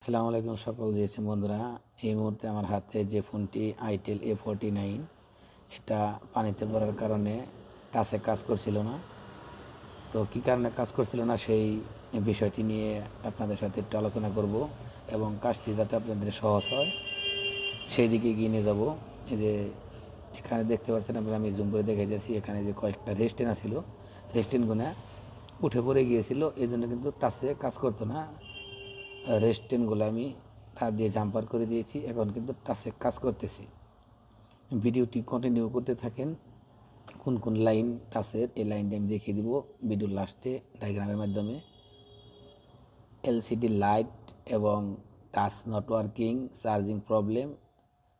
আসসালামু আলাইকুম সকল দিয়েছেন বন্ধুরা। এই মুহূর্তে আমার হাতে যে ফোনটি আইটেল A49, এটা পানিতে পড়ার কারণে টাচে কাজ করছিল না। তো কী কারণে কাজ করছিল না সেই বিষয়টি নিয়ে আপনাদের সাথে একটু আলোচনা করব এবং কাজটি যাতে আপনাদের সহজ হয় সেই দিকে এগিয়ে নিয়ে যাব। এই যে এখানে দেখতে পাচ্ছেন আপনারা, আমি জুম করে দেখে যাচ্ছি, এখানে যে কয়েকটা রেস্টেন ছিল, রেস্টেনগুলো উঠে পড়ে গিয়েছিল, এই জন্য কিন্তু টাচে কাজ করতো না। রেস্টেনগুলো আমি তার দিয়ে জাম্পার করে দিয়েছি, এখন কিন্তু টাচে কাজ করতেছি। ভিডিওটি কন্টিনিউ করতে থাকেন। কোন কোন লাইন টাচের, এই লাইনটি আমি দেখিয়ে দিব ভিডিওর লাস্টে ডায়াগ্রামের মাধ্যমে। এলসিডি লাইট এবং touch not working, charging problem,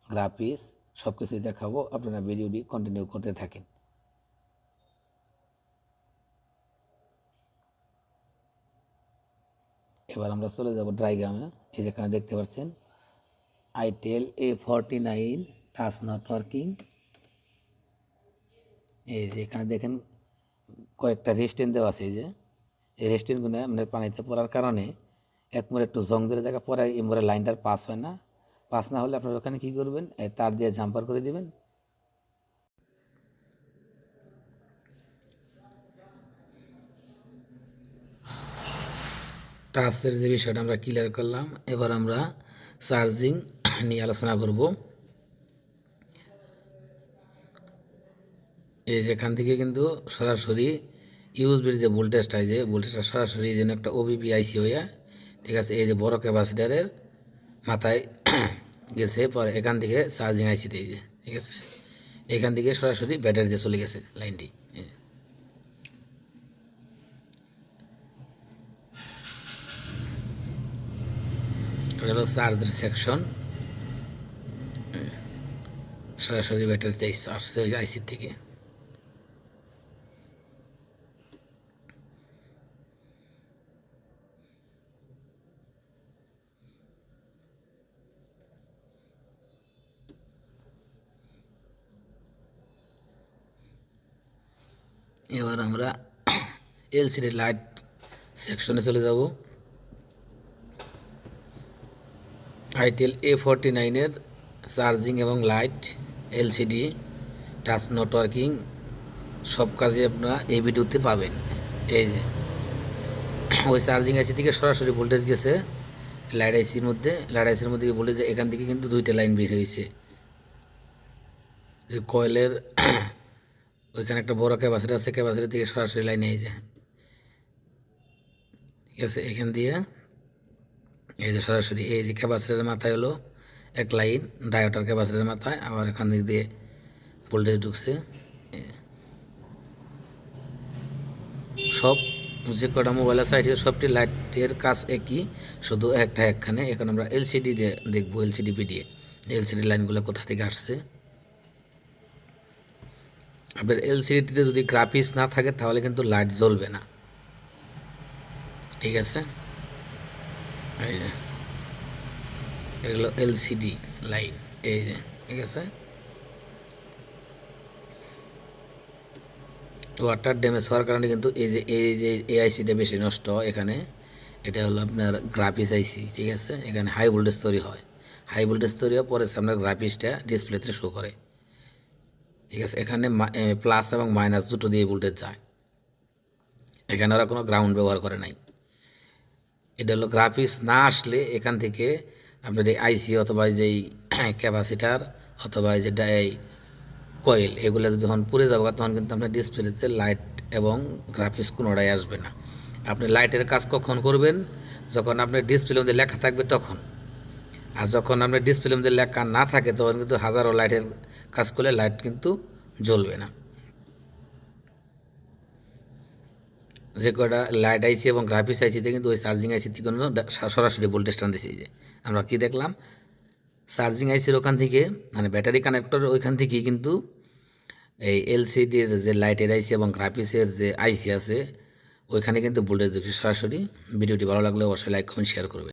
graphics সব কিছুই দেখাবো, আপনারা ভিডিওটি কন্টিনিউ করতে থাকেন। এবার আমরা চলে যাব ডায়াগ্রামে। এই যেখানে দেখতে পাচ্ছেন itel A49 touch not working. এই যে এখানে দেখেন কয়েকটা রেস্টেন দেওয়া আছে। এই যে এই রেস্টেনগুলো আপনার পানিতে পড়ার কারণে এক মোড়ে একটু জং ধরে দেখা পরে এই মোড়ে লাইনটার পাস হয় না। পাস না হলে আপনার ওখানে কী করবেন, তার দিয়ে জাম্পার করে দিবেন। টাচের যে বিষয়টা আমরা ক্লিয়ার করলাম, এবার আমরা চার্জিং নিয়ে আলোচনা করব। এই যেখান থেকে কিন্তু সরাসরি ইউএসবির যে ভোল্টেজটা, যে ভোল্টেজটা সরাসরি যেন একটা ওবিপি আইসি হয়ে, ঠিক আছে, এই যে বড় ক্যাপাসিটারের মাথায় গেছে, পরে এখান থেকে চার্জিং আইসিতে, এই যে ঠিক আছে, এখান থেকে সরাসরি ব্যাটারিতে চলে গেছে লাইনটি। এটা হলো চার্জের সেকশন, সরাসরি ব্যাটারিতে আসছে ওই আইসির থেকে। এবার আমরা এলসিডি লাইট সেকশনে চলে যাব। আইটেল A49 চার্জিং এবং লাইট, এলসিডি, টাচ নেটওয়ার্কিং সব কাজে আপনারা এই ভিডিওতে পাবেন। এই যে ওই চার্জিং আইসি থেকে সরাসরি ভোল্টেজ গেছে লাইট আইসির মধ্যে, লাইট আইসির মধ্যে ভোল্টেজ এখান থেকে কিন্তু দুইটা লাইন বের হয়েছে। যে কয়েলের ওইখানে একটা বড় ক্যাপাসিটার আছে, ক্যাপাসিটার থেকে সরাসরি লাইন এই যায়, ঠিক আছে, এখান দিয়ে এই যে সরাসরি এই যে ক্যাপাসিটারের মাথায় হলো এক লাইন, ডায়োটার ক্যাপাসিটারের মাথায় আবার এখান দিক দিয়ে ভোল্টেজ ঢুকছে। সব যে কটা মোবাইল আছে সবটি লাইটের কাজ একই, শুধু একটা একখানে। এখন আমরা এলসিডি দিয়ে দেখবো, এলসিডি পিডিএ এলসিডি লাইনগুলো কোথা থেকে আসছে। আপনার এলসিডিতে যদি গ্রাফিক্স না থাকে তাহলে কিন্তু লাইট জ্বলবে না, ঠিক আছে। এই যে এগুলো এলসিডি লাইন, এই যে ঠিক আছে। ওয়াটার ড্যামেজ হওয়ার কারণে কিন্তু এই যে এআইসিটা বেশি নষ্ট হয় এখানে। এটা হলো আপনার গ্রাফিক্স আইসি, ঠিক আছে। এখানে হাই ভোল্টেজ তৈরি হয়, হাই ভোল্টেজ তৈরি হওয়ার পরে আপনার গ্রাফিক্সটা ডিসপ্লেতে শো করে, ঠিক আছে। এখানে প্লাস এবং মাইনাস দুটো দিয়ে ভোল্টেজ যায়, এখানে ওরা কোনো গ্রাউন্ড ব্যবহার করে নাই। এটা হলো গ্রাফিক্স না আসলে এখান থেকে আপনার এই আইসি অথবা যেই ক্যাপাসিটার অথবা এই যে কয়েল, এগুলো যখন পুড়ে যাবে তখন কিন্তু আপনার ডিসপ্লেতে লাইট এবং গ্রাফিক্স কোনোটাই আসবে না। আপনি লাইটের কাজ কখন করবেন, যখন আপনার ডিসপ্লের মধ্যে লেখা থাকবে তখন। আর যখন আপনার ডিসপ্লের মধ্যে লেখা না থাকে তখন কিন্তু হাজারো লাইটের কাজ করলে লাইট কিন্তু জ্বলবে না। যে কটা লাইট আইসি এবং গ্রাফিক্স আইসিতে কিন্তু ওই চার্জিং আইসিতে কিন্তু সরাসরি ভোল্টেজ টানতেছে। যে আমরা কি দেখলাম, চার্জিং আইসির ওখান থেকে মানে ব্যাটারি কানেক্টর ওইখান থেকেই কিন্তু এই এলসিডির যে লাইটের আইসি এবং গ্রাফিক্সের যে আইসি আছে ওইখানে কিন্তু ভোল্টেজ দেখছি সরাসরি। ভিডিওটি ভালো লাগলে অবশ্যই লাইক কমেন্ট শেয়ার করবেন।